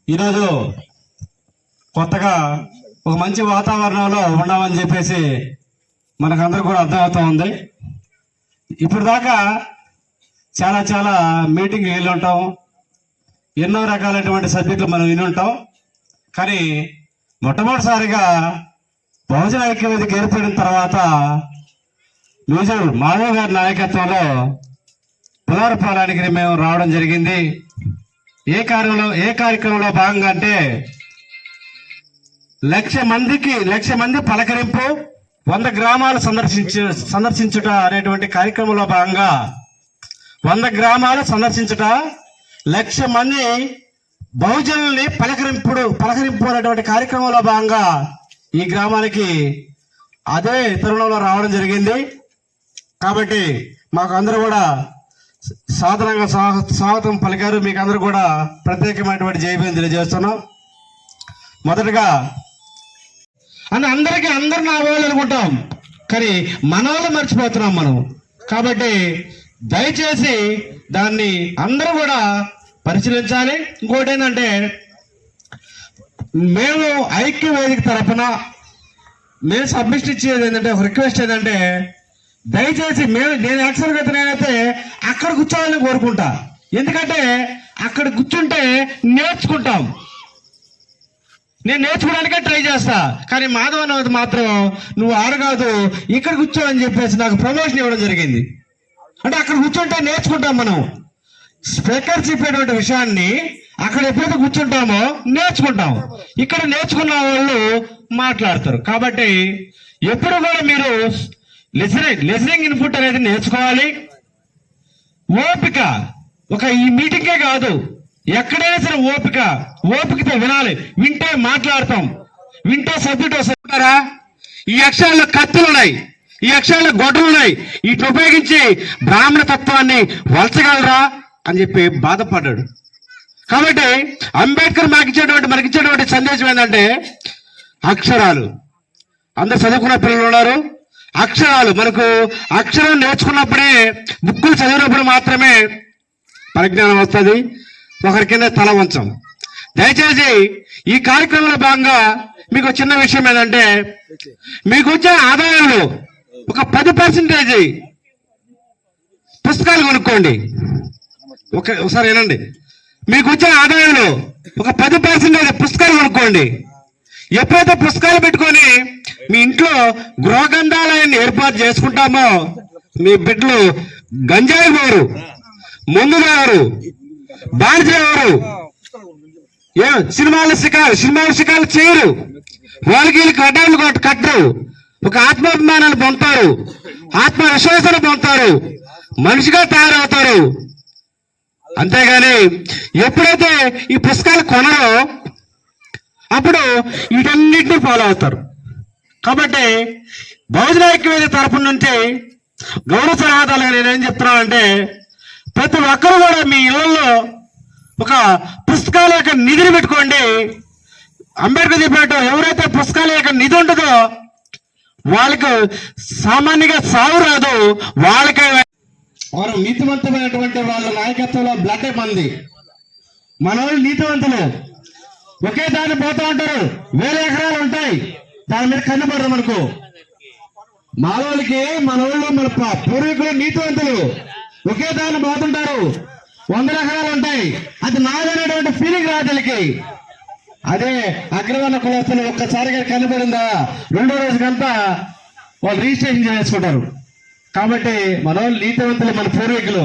ఈరోజు కొత్తగా ఒక మంచి వాతావరణంలో ఉన్నామని చెప్పేసి మనకందరూ కూడా అర్థమవుతా ఉంది. ఇప్పుడు దాకా చాలా చాలా మీటింగ్ వెళ్ళి ఉంటాం, ఎన్నో రకాలైనటువంటి సబ్జెక్టులు మనం విని ఉంటాం. కానీ మొట్టమొదటిసారిగా బహుజన ఐక్యవేదిక ఏర్పడిన తర్వాత మ్యూజియం మాధవ్ గారి నాయకత్వంలో పునరుపాలనికి మేము రావడం జరిగింది. ఏ కార్యక్రమంలో భాగంగా అంటే 1,00,000 మంది పలకరింపు, 100 గ్రామాలు సందర్శించుట అనేటువంటి కార్యక్రమంలో భాగంగా 100 గ్రామాలు సందర్శించుట, 1,00,000 మంది బహుజనుల్ని పలకరింపు అనేటువంటి కార్యక్రమంలో భాగంగా ఈ గ్రామానికి అదే తరుణంలో రావడం జరిగింది. కాబట్టి మాకు అందరూ కూడా సాధారణంగా స్వాగతం పలికారు. మీకు అందరూ కూడా ప్రత్యేకమైనటువంటి జైభీం తెలియజేస్తున్నాం. మొదటగా అందరూ నా వాళ్ళు అనుకుంటాం, కానీ మన వాళ్ళు మర్చిపోతున్నాం మనం. కాబట్టి దయచేసి దాన్ని అందరూ కూడా పరిశీలించాలి. ఇంకోటి ఏంటంటే, మేము ఐక్య వేదిక తరఫున మేము సబ్మిషన్ ఇచ్చేది ఏంటంటే, ఒక రిక్వెస్ట్ ఏంటంటే, దయచేసి నేను యాక్చువల్గా నేనైతే అక్కడ కూర్చోవాలని కోరుకుంటా. ఎందుకంటే అక్కడ కూర్చుంటే నేర్చుకుంటాం, నేను నేర్చుకోవడానికే ట్రై చేస్తా. కానీ మాధవ్ అన్నది మాత్రం నువ్వు ఆడగాదు, ఇక్కడ కూర్చో అని చెప్పేసి నాకు ప్రమోషన్ ఇవ్వడం జరిగింది. అంటే అక్కడ కూర్చుంటే నేర్చుకుంటాం. మనం స్పీకర్ చెప్పేటువంటి విషయాన్ని అక్కడ ఎప్పుడైతే కూర్చుంటామో నేర్చుకుంటాం. ఇక్కడ నేర్చుకున్న వాళ్ళు మాట్లాడతారు. కాబట్టి ఎప్పుడు కూడా మీరు లిజనింగ్ ఇన్పుట్ అనేది నేర్చుకోవాలి. ఓపిక, ఈ మీటింగే కాదు, ఎక్కడైనా సరే ఓపికతో వినాలి. వింటే మాట్లాడతాం, వింటే సబ్జెక్ట్ వస్తారా. ఈ అక్షరాల్లో కత్తులు ఉన్నాయి, ఈ అక్షరాల్లో గొడ్డలు ఉన్నాయి, వీటిని ఉపయోగించి బ్రాహ్మణ తత్వాన్ని వలచగలరా అని చెప్పి బాధపడ్డాడు. కాబట్టి అంబేద్కర్ మనకిచ్చేటువంటి సందేశం ఏంటంటే, అక్షరాలు అందరు చదువుకున్న పిల్లలు ఉన్నారు. మనకు అక్షరం నేర్చుకున్నప్పుడే, బుక్కులు చదివినప్పుడు మాత్రమే పరిజ్ఞానం వస్తుంది. ఒకరి కింద తల వంచం. దయచేసి ఈ కార్యక్రమంలో భాగంగా మీకు చిన్న విషయం ఏంటంటే, మీకు వచ్చే ఆదాయంలో ఒక 10% పుస్తకాలు కొనుక్కోండి. ఒకసారి వినండి. మీకు వచ్చే ఆదాయంలో ఒక 10% పుస్తకాలు కొనుక్కోండి. ఎప్పుడైతే పుస్తకాలు పెట్టుకొని మీ ఇంట్లో గృహగ్రంథాలయాన్ని ఏర్పాటు చేసుకుంటామో, మీ బిడ్డలు గంజాయి పోరు, ముందు తాగరు, బానిసలు, సినిమాల శిఖాలు చేయరు, వాళ్ళకి కడ్డాలు కట్టరు, ఒక ఆత్మాభిమానాన్ని పొందుతారు, ఆత్మవిశ్వాసాన్ని పొందుతారు, మనిషిగా తయారవుతారు. అంతేగాని ఎప్పుడైతే ఈ పుస్తకాలు కొనరో అప్పుడు వీటన్నిటిని ఫాలో అవుతారు. కాబట్టి బహుజన ఐక్యవేదిక తరపు నుంచి గౌరవ సలహాదారులుగా నేనేం చెప్తున్నానంటే, ప్రతి ఒక్కరు కూడా మీ ఇళ్లలో ఒక పుస్తకాల యొక్క నిధిని పెట్టుకోండి. అంబేద్కర్ చెప్పినట్టు ఎవరైతే పుస్తకాల యొక్క నిధి ఉంటుందో వాళ్ళకు సామాన్యంగా సాగు రాదు. వాళ్ళకి వారు నీతివంతమైనటువంటి వాళ్ళ నాయకత్వంలో బ్లడ్ మంది. మన వాళ్ళు నీతివంతులు ఒకే దాన్ని పోతూ ఉంటారు, 1000 ఎకరాలు ఉంటాయి, దాని మీద కన్నుపడరు. మనకు మానవులకి మన పూర్వీకులు నీతివంతులు ఒకే దాన్ని పోతుంటారు, 100 ఎకరాలు ఉంటాయి, అది నాదనేటువంటి ఫీలింగ్ రాజులకి. అదే అగ్రవర్ణ కులస్తులు ఒక్కసారిగా కనబడిందా, రెండో రోజుకంతా వాళ్ళు రిజిస్ట్రేషన్ చేసుకుంటారు. కాబట్టి మన వాళ్ళు నీతివంతులు, మన పూర్వీకులు.